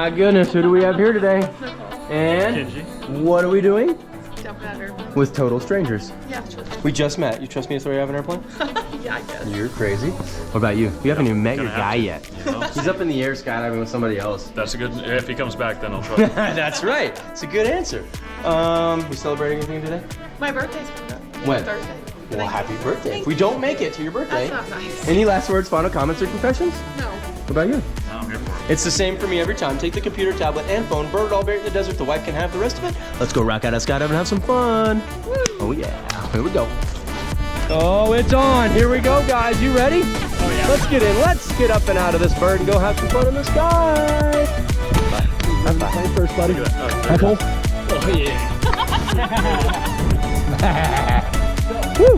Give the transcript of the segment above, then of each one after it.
my goodness, who do we have here today? And what are we doing? Jumping under. With total strangers. Yeah, sure. We just met. You trust me to throw you out of an airplane? Yeah, I guess. You're crazy. What about you? You haven't even met your guy yet. He's up in the air skydiving with somebody else. That's a good, if he comes back, then I'll try. That's right. It's a good answer. You celebrating anything today? My birthday's coming up. When? Thursday. Well, happy birthday. If we don't make it to your birthday. That's not nice. Any last words, final comments, or confessions? No. What about you? I'm here for it. It's the same for me every time. Take the computer, tablet, and phone, burn it all buried in the desert. The wife can have the rest of it. Let's go rock out at Skydive and have some fun. Woo. Oh yeah, here we go. Oh, it's on. Here we go, guys. You ready? Oh yeah. Let's get in. Let's get up and out of this bird and go have some fun in the sky. Have fun first, buddy. Apple. Oh yeah. Woo.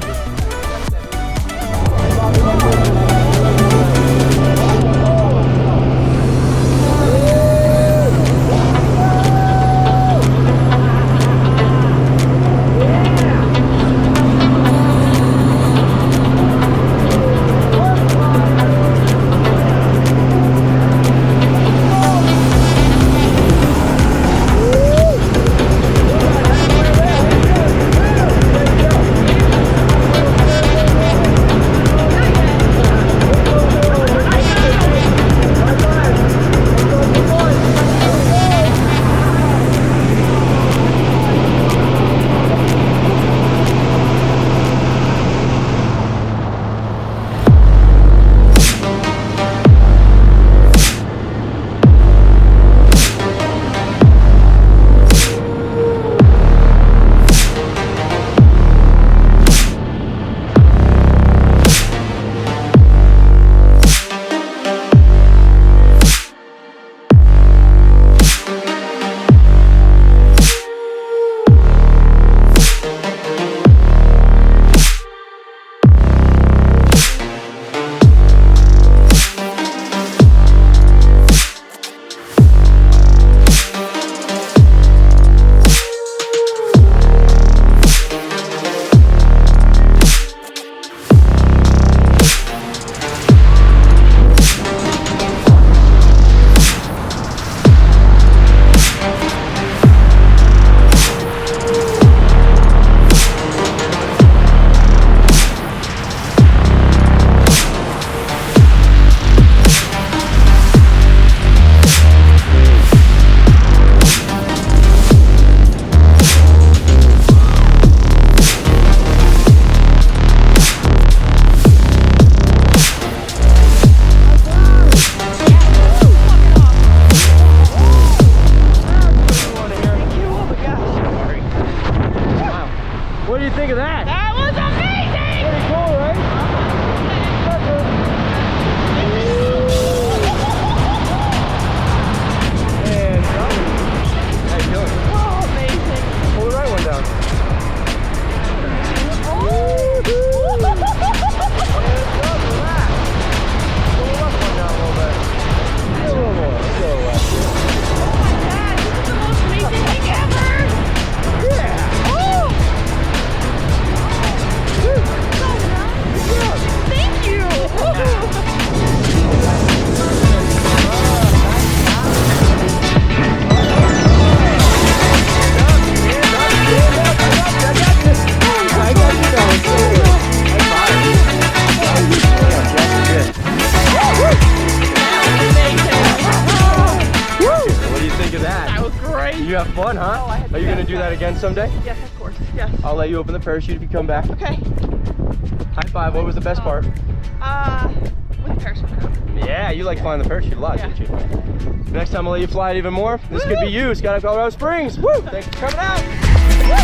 What do you think of that? That was amazing! Pretty cool, right? And how you doing? Oh, amazing. Pull the right one down. Pull the left one down a little bit. A little more. Let's go left. Oh my God, this is the most amazing thing ever! Yeah! Oh! So nice! Thank you! You have fun, huh? Oh, I had Are you the going to best do that time. again someday? Yes, of course. Yes. I'll let you open the parachute if you come back. Okay. High five. What was the best part? With the parachute. Yeah, you like flying the parachute a lot, didn't you? Next time I'll let you fly it even more. This could be you, Skydive Colorado Springs. Woo! Thanks for coming out. Woo!